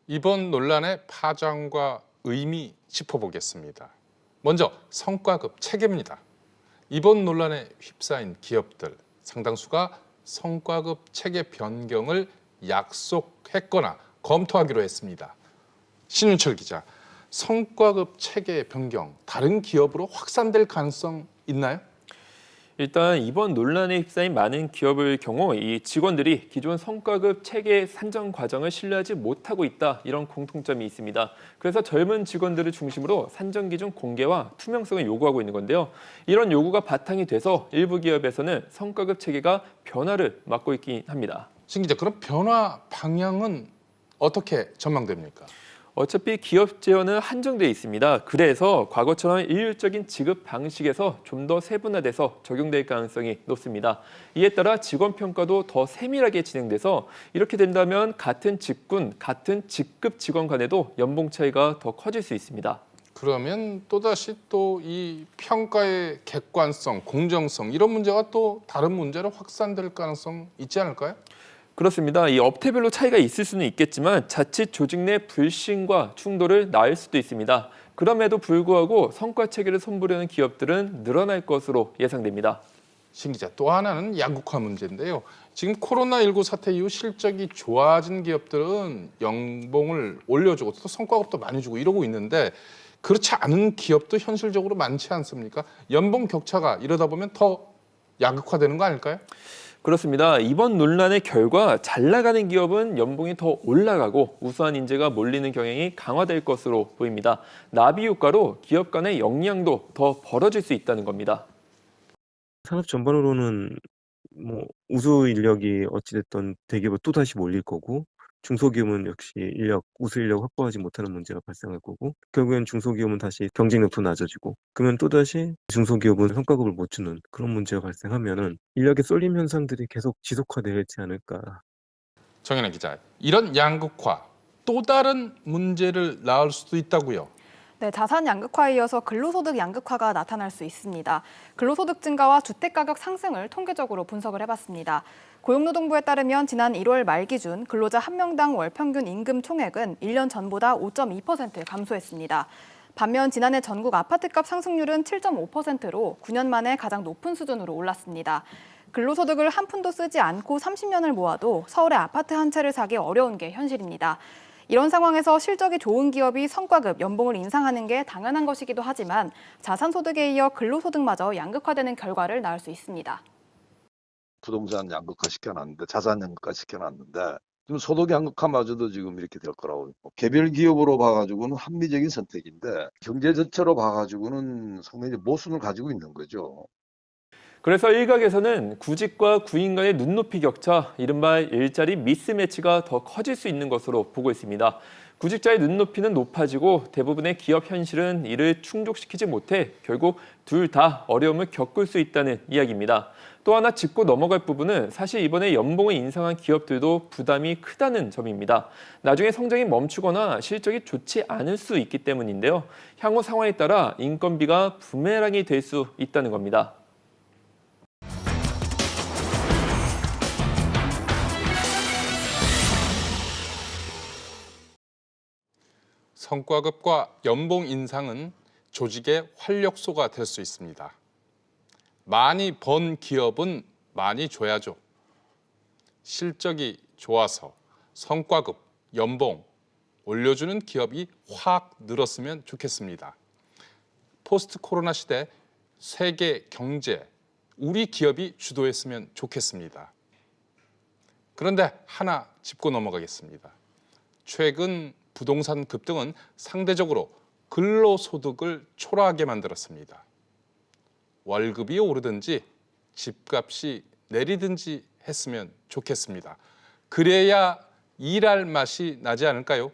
이번 논란의 파장과 의미 짚어보겠습니다. 먼저 성과급 체계입니다. 이번 논란에 휩싸인 기업들 상당수가 성과급 체계 변경을 약속했거나 검토하기로 했습니다. 신윤철 기자, 성과급 체계 변경 다른 기업으로 확산될 가능성 있나요? 일단 이번 논란에 휩싸인 많은 기업의 경우 이 직원들이 기존 성과급 체계 산정 과정을 신뢰하지 못하고 있다 이런 공통점이 있습니다. 그래서 젊은 직원들을 중심으로 산정 기준 공개와 투명성을 요구하고 있는 건데요. 이런 요구가 바탕이 돼서 일부 기업에서는 성과급 체계가 변화를 맞고 있긴 합니다. 신 기자, 그럼 변화 방향은 어떻게 전망됩니까? 어차피 기업 재원은 한정돼 있습니다. 그래서 과거처럼 일률적인 지급 방식에서 좀 더 세분화돼서 적용될 가능성이 높습니다. 이에 따라 직원 평가도 더 세밀하게 진행돼서 이렇게 된다면 같은 직군, 같은 직급 직원 간에도 연봉 차이가 더 커질 수 있습니다. 그러면 또다시 또 이 평가의 객관성, 공정성 이런 문제가 또 다른 문제로 확산될 가능성 있지 않을까요? 그렇습니다. 이 업태별로 차이가 있을 수는 있겠지만 자칫 조직 내 불신과 충돌을 낳을 수도 있습니다. 그럼에도 불구하고 성과 체계를 손보려는 기업들은 늘어날 것으로 예상됩니다. 신 기자, 또 하나는 양극화 문제인데요. 지금 코로나19 사태 이후 실적이 좋아진 기업들은 연봉을 올려주고 또 성과급도 많이 주고 이러고 있는데 그렇지 않은 기업도 현실적으로 많지 않습니까? 연봉 격차가 이러다 보면 더 양극화되는 거 아닐까요? 그렇습니다. 이번 논란의 결과 잘 나가는 기업은 연봉이 더 올라가고 우수한 인재가 몰리는 경향이 강화될 것으로 보입니다. 나비 효과로 기업 간의 역량도 더 벌어질 수 있다는 겁니다. 산업 전반으로는 우수 인력이 어찌됐든 대기업으로 또다시 몰릴 거고, 중소기업은 역시 우수 인력 확보하지 못하는 문제가 발생할 거고, 결국엔 중소기업은 다시 경쟁력도 낮아지고, 그러면 또다시 중소기업은 성과급을 못 주는 그런 문제가 발생하면은 인력의 쏠림 현상들이 계속 지속화되지 않을까. 정현아 기자, 이런 양극화 또 다른 문제를 낳을 수도 있다고요. 네, 자산 양극화에 이어서 근로소득 양극화가 나타날 수 있습니다. 근로소득 증가와 주택가격 상승을 통계적으로 분석을 해봤습니다. 고용노동부에 따르면 지난 1월 말 기준 근로자 한 명당 월 평균 임금 총액은 1년 전보다 5.2% 감소했습니다. 반면 지난해 전국 아파트값 상승률은 7.5%로 9년 만에 가장 높은 수준으로 올랐습니다. 근로소득을 한 푼도 쓰지 않고 30년을 모아도 서울의 아파트 한 채를 사기 어려운 게 현실입니다. 이런 상황에서 실적이 좋은 기업이 성과급, 연봉을 인상하는 게 당연한 것이기도 하지만 자산소득에 이어 근로소득마저 양극화되는 결과를 낳을 수 있습니다. 부동산 양극화 시켜놨는데, 자산 양극화 시켜놨는데 지금 소득 양극화마저도 지금 이렇게 될 거라고. 개별 기업으로 봐가지고는 합리적인 선택인데 경제 전체로 봐가지고는 상당히 모순을 가지고 있는 거죠. 그래서 일각에서는 구직과 구인 간의 눈높이 격차, 이른바 일자리 미스매치가 더 커질 수 있는 것으로 보고 있습니다. 구직자의 눈높이는 높아지고 대부분의 기업 현실은 이를 충족시키지 못해 결국 둘 다 어려움을 겪을 수 있다는 이야기입니다. 또 하나 짚고 넘어갈 부분은 사실 이번에 연봉을 인상한 기업들도 부담이 크다는 점입니다. 나중에 성장이 멈추거나 실적이 좋지 않을 수 있기 때문인데요. 향후 상황에 따라 인건비가 부메랑이 될 수 있다는 겁니다. 성과급과 연봉 인상은 조직의 활력소가 될 수 있습니다. 많이 번 기업은 많이 줘야죠. 실적이 좋아서 성과급, 연봉 올려주는 기업이 확 늘었으면 좋겠습니다. 포스트 코로나 시대 세계 경제, 우리 기업이 주도했으면 좋겠습니다. 그런데 하나 짚고 넘어가겠습니다. 최근 부동산 급등은 상대적으로 근로소득을 초라하게 만들었습니다. 월급이 오르든지 집값이 내리든지 했으면 좋겠습니다. 그래야 일할 맛이 나지 않을까요?